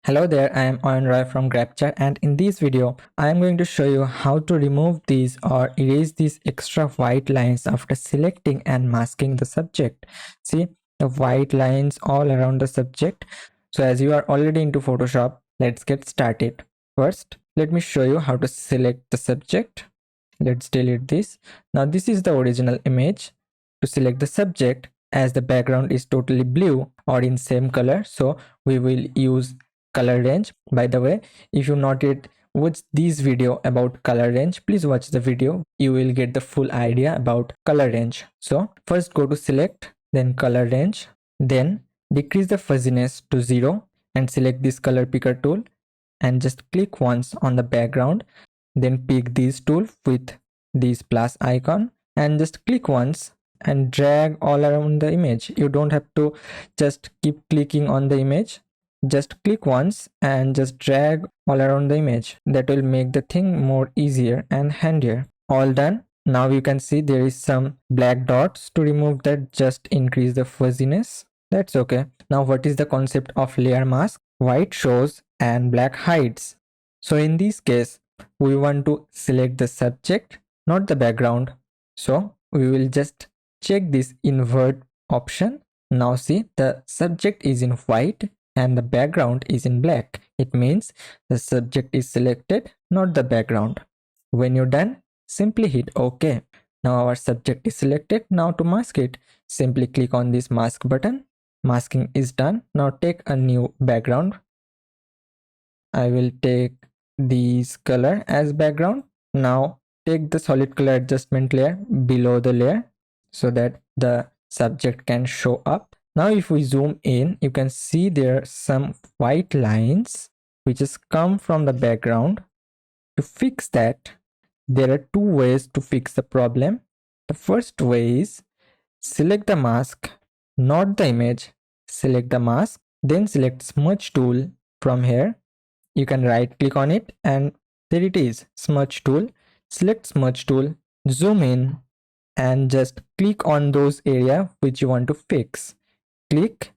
Hello there, I am Owen Roy from GrabChat, and in this video I am going to show you how to remove these or erase these extra white lines after selecting and masking the subject. See the white lines all around the subject. So as you are already into Photoshop, let's get started. First, let me show you how to select the subject. Let's delete this. Now this is the original image. To select the subject, as the background is totally blue or in same color, so we will use color range. By the way, if you not yet watched this video about color range, please watch the video. You will get the full idea about color range. So first go to select, then color range, then decrease the fuzziness to 0 and select this color picker tool and just click once on the background, then pick this tool with this plus icon and just click once and drag all around the image. You don't have to just keep clicking on the image, just click once and just drag all around the image. That will make the thing more easier and handier. All done. Now you can see there is some black dots. To remove that, just increase the fuzziness. That's okay. Now what is the concept of layer mask? White shows and black hides. So in this case, we want to select the subject, not the background. So we will just check this invert option. Now see, the subject is in white and the background is in black. It means the subject is selected, not the background. When you're done, simply hit OK. Now our subject is selected. Now to mask it, simply click on this mask button. Masking is done. Now take a new background. I will take this color as background. Now take the solid color adjustment layer below the layer so that the subject can show up. Now if we zoom in, you can see there are some white lines which has come from the background. To fix that, there are two ways to fix the problem. The first way is select the mask, not the image. Select the mask, then select smudge tool from here. You can right click on it and there it is, smudge tool. Select smudge tool, zoom in and just click on those area which you want to fix. Click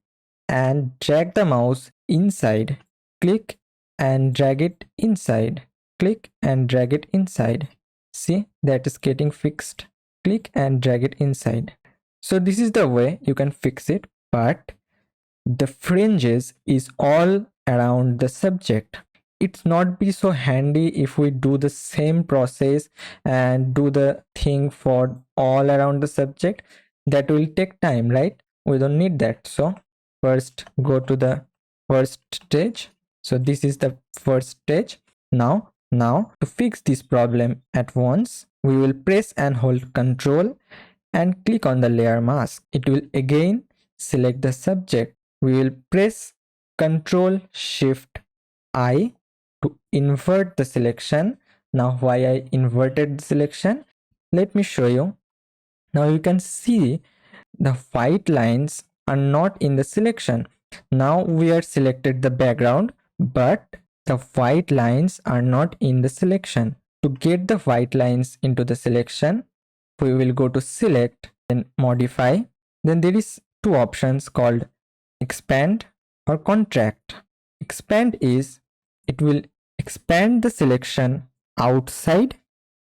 and drag the mouse inside. Click and drag it inside. Click and drag it inside. See, that is getting fixed. Click and drag it inside. So this is the way you can fix it, but the fringes is all around the subject. It's not be so handy if we do the same process and do the thing for all around the subject. That will take time, right? We don't need that. So first go to the first stage. So this is the first stage. Now to fix this problem at once, we will press and hold Ctrl and click on the layer mask. It will again select the subject. We will press Ctrl Shift I to invert the selection. Now why I inverted the selection? Let me show you. Now you can see the white lines are not in the selection. Now we are selected the background, but the white lines are not in the selection. To get the white lines into the selection, we will go to select and modify. Then there is two options called expand or contract. Expand is, it will expand the selection outside,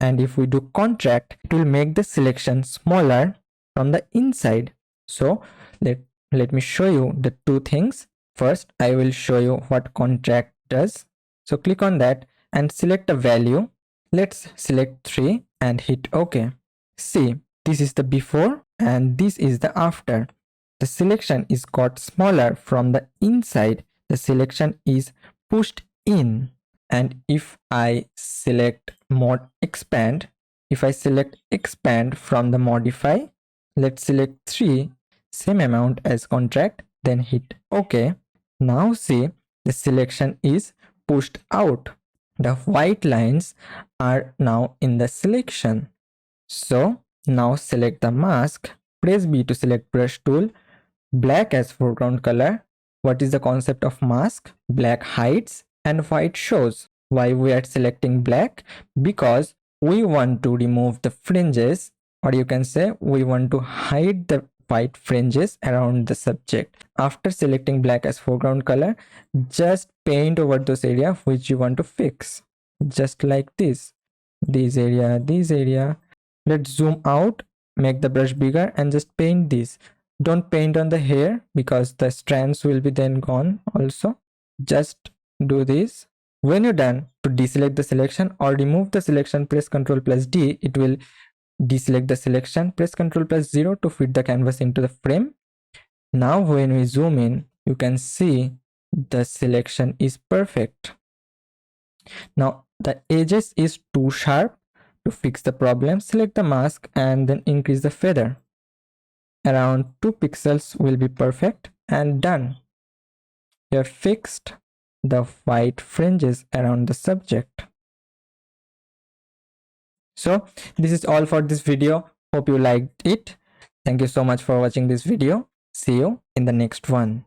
and if we do contract, it will make the selection smaller from the inside. So let me show you the two things. First, I will show you what contract does. So click on that and select a value. Let's select 3 and hit OK. See, this is the before and this is the after. The selection is got smaller from the inside. The selection is pushed in. And if I select mod expand, if I select expand from the modify, let's select 3, same amount as contract, then hit OK. Now see, the selection is pushed out. The white lines are now in the selection. So now select the mask, press B to select brush tool, black as foreground color. What is the concept of mask? Black hides and white shows. Why we are selecting black? Because we want to remove the fringes, or you can say we want to hide the white fringes around the subject. After selecting black as foreground color, just paint over those areas which you want to fix. Just like this. This area. Let's zoom out, make the brush bigger and just paint this. Don't paint on the hair because the strands will be then gone also. Just do this. When you're done, to deselect the selection or remove the selection, press Ctrl plus D. It will deselect the selection. Press Ctrl plus 0 to fit the canvas into the frame. Now when we zoom in, you can see the selection is perfect. Now the edges is too sharp. To fix the problem, select the mask and then increase the feather. Around 2 pixels will be perfect and done. You have fixed the white fringes around the subject. So this is all for this video. Hope you liked it. Thank you so much for watching this video. See you in the next one.